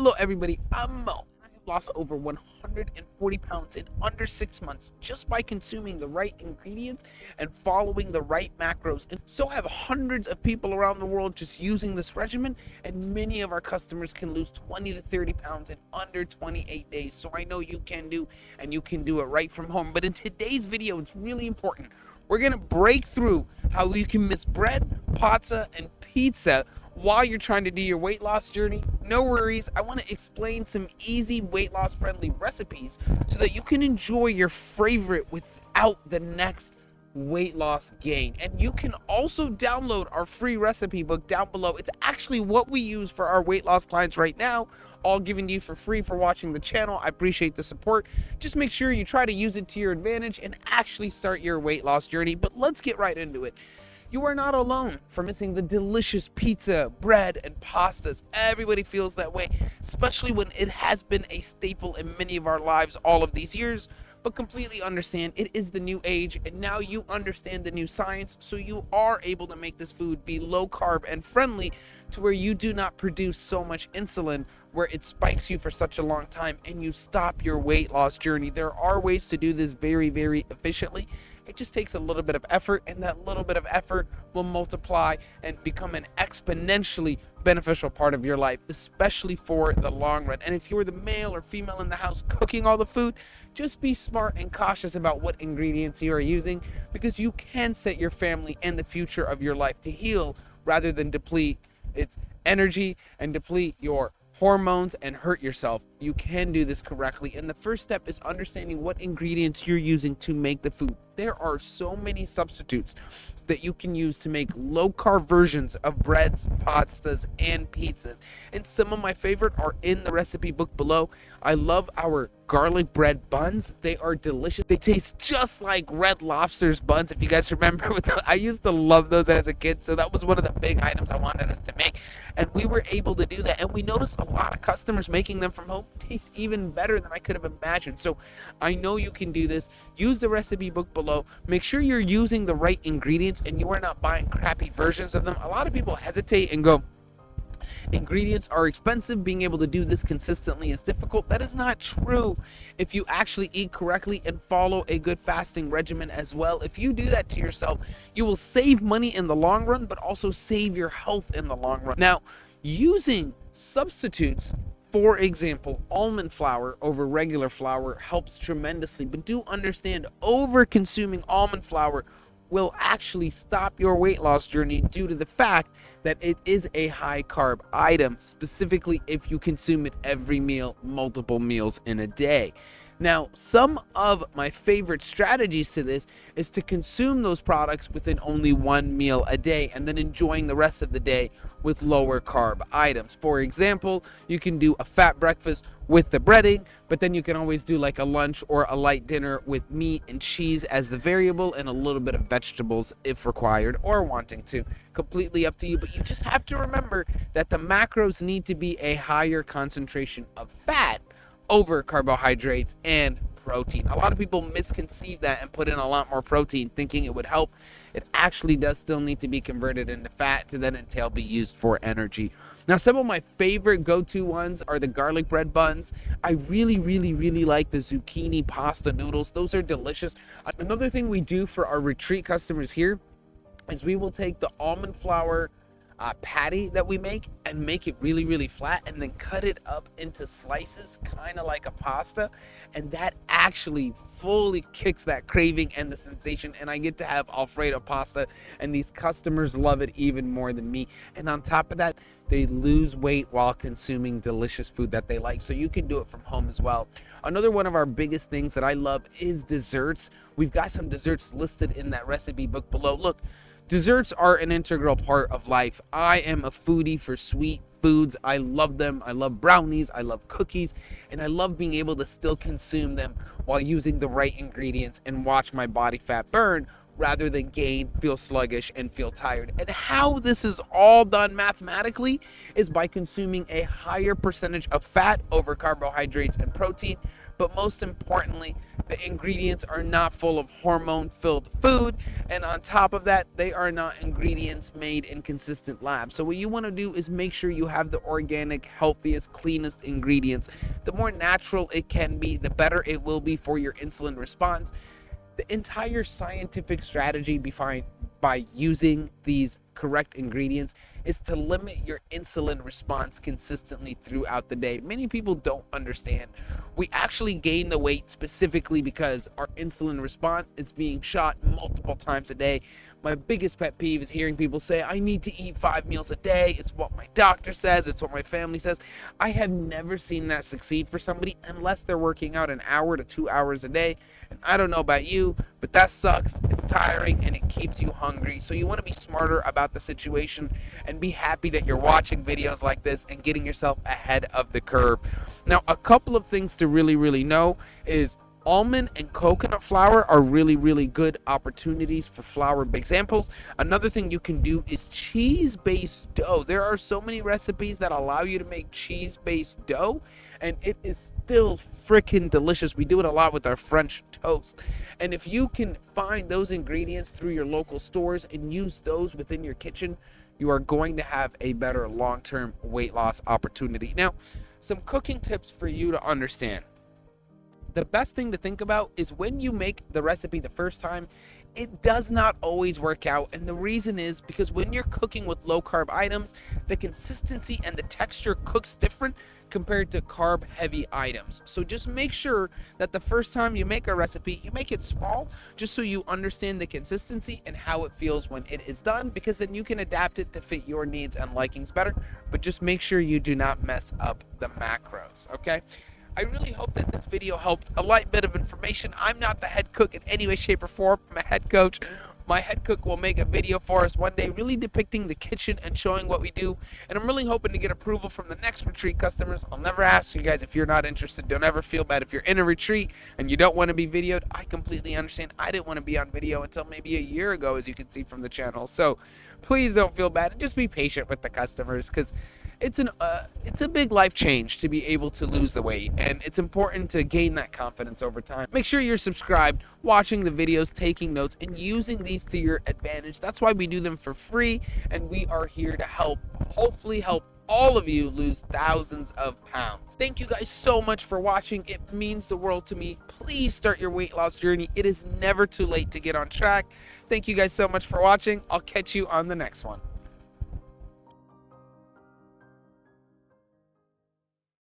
Hello everybody, I'm Mo, and I have lost over 140 pounds in under 6 months just by consuming the right ingredients and following the right macros. And so have hundreds of people around the world just using this regimen, and many of our customers can lose 20 to 30 pounds in under 28 days. So I know you can do, and you can do it right from home. But in today's video, it's really important. We're gonna break through how you can miss bread, pasta, and pizza while you're trying to do your weight loss journey. No worries, I want to explain some easy weight loss friendly recipes so that you can enjoy your favorite without the next weight loss gain. And you can also download our free recipe book down below. It's actually what we use for our weight loss clients right now, all given to you for free for watching the channel. I appreciate the support. Just make sure you try to use it to your advantage and actually start your weight loss journey. But let's get right into it. You are not alone for missing the delicious pizza, bread, and pastas. Everybody feels that way, especially when it has been a staple in many of our lives all of these years. But completely understand, it is the new age, and now you understand the new science, so you are able to make this food be low carb and friendly to where you do not produce so much insulin where it spikes you for such a long time and you stop your weight loss journey. There are ways to do this very, very efficiently. It just takes a little bit of effort, and that little bit of effort will multiply and become an exponentially beneficial part of your life, especially for the long run. And if you're the male or female in the house cooking all the food, just be smart and cautious about what ingredients you are using, because you can set your family and the future of your life to heal rather than deplete its energy and deplete your hormones and hurt yourself. You can do this correctly, and the first step is understanding what ingredients you're using to make the food. There are so many substitutes that you can use to make low-carb versions of breads, pastas, and pizzas, and some of my favorite are in the recipe book below. I love our garlic bread buns. They are delicious. They taste just like Red Lobster's buns, if you guys remember. I used to love those as a kid, so that was one of the big items I wanted us to make, and we were able to do that, and we noticed a lot of customers making them from home taste even better than I could have imagined. So I know you can do this. Use the recipe book below. Make sure you're using the right ingredients and you are not buying crappy versions of them. A lot of people hesitate and go, ingredients are expensive, being able to do this consistently is difficult. That is not true if you actually eat correctly and follow a good fasting regimen as well. If you do that to yourself, you will save money in the long run, but also save your health in the long run. Now, using substitutes, for example, almond flour over regular flour helps tremendously, but do understand over consuming almond flour will actually stop your weight loss journey due to the fact that it is a high carb item, specifically if you consume it every meal, multiple meals in a day. Now, some of my favorite strategies to this is to consume those products within only one meal a day and then enjoying the rest of the day with lower carb items. For example, you can do a fat breakfast with the breading, but then you can always do like a lunch or a light dinner with meat and cheese as the variable and a little bit of vegetables if required or wanting to. Completely up to you, but you just have to remember that the macros need to be a higher concentration of fat over carbohydrates and protein. A lot of people misconceive that and put in a lot more protein thinking it would help. It actually does still need to be converted into fat to then entail be used for energy. Now, some of my favorite go-to ones are the garlic bread buns. I really like the zucchini pasta noodles. Those are delicious. Another thing we do for our retreat customers here is we will take the almond flour patty that we make and make it really flat and then cut it up into slices, kind of like a pasta, and that actually fully kicks that craving and the sensation, and I get to have Alfredo pasta, and these customers love it even more than me. And on top of that, they lose weight while consuming delicious food that they like, so you can do it from home as well. Another one of our biggest things that I love is desserts. We've got some desserts listed in that recipe book below. Look, desserts are an integral part of life. I am a foodie for sweet foods. I love them. I love brownies. I love cookies. And I love being able to still consume them while using the right ingredients and watch my body fat burn rather than gain, feel sluggish, and feel tired. And how this is all done mathematically is by consuming a higher percentage of fat over carbohydrates and protein, but most importantly, the ingredients are not full of hormone-filled food, and on top of that, they are not ingredients made in consistent labs. So what you want to do is make sure you have the organic, healthiest, cleanest ingredients. The more natural it can be, the better it will be for your insulin response. The entire scientific strategy behind by using these correct ingredients is to limit your insulin response consistently throughout the day. Many people don't understand. We actually gain the weight specifically because our insulin response is being shot multiple times a day. My biggest pet peeve is hearing people say, I need to eat 5 meals a day. It's what my doctor says. It's what my family says. I have never seen that succeed for somebody unless they're working out an hour to 2 hours a day. And I don't know about you, but that sucks. It's tiring and it keeps you hungry. So you want to be smarter about the situation and be happy that you're watching videos like this and getting yourself ahead of the curve. Now, a couple of things to really know is almond and coconut flour are really good opportunities for flour examples. Another thing you can do is cheese-based dough. There are so many recipes that allow you to make cheese-based dough, and it is still freaking delicious. We do it a lot with our French toast. And if you can find those ingredients through your local stores and use those within your kitchen, you are going to have a better long-term weight loss opportunity. Now, some cooking tips for you to understand. The best thing to think about is when you make the recipe the first time, it does not always work out. And the reason is because when you're cooking with low carb items, the consistency and the texture cooks different compared to carb heavy items. So just make sure that the first time you make a recipe, you make it small, just so you understand the consistency and how it feels when it is done, because then you can adapt it to fit your needs and likings better. But just make sure you do not mess up the macros, okay? I really hope that this video helped. A light bit of information. I'm not the head cook in any way, shape, or form. I'm a head coach. My head cook will make a video for us one day really depicting the kitchen and showing what we do. And I'm really hoping to get approval from the next retreat customers. I'll never ask you guys if you're not interested. Don't ever feel bad. If you're in a retreat and you don't want to be videoed, I completely understand. I didn't want to be on video until maybe a year ago, as you can see from the channel. So please don't feel bad and just be patient with the customers, because it's a big life change to be able to lose the weight, and it's important to gain that confidence over time. Make sure you're subscribed, watching the videos, taking notes, and using these to your advantage. That's why we do them for free, and we are here to hopefully help all of you lose thousands of pounds. Thank you guys so much for watching. It means the world to me. Please start your weight loss journey. It is never too late to get on track. Thank you guys so much for watching. I'll catch you on the next one.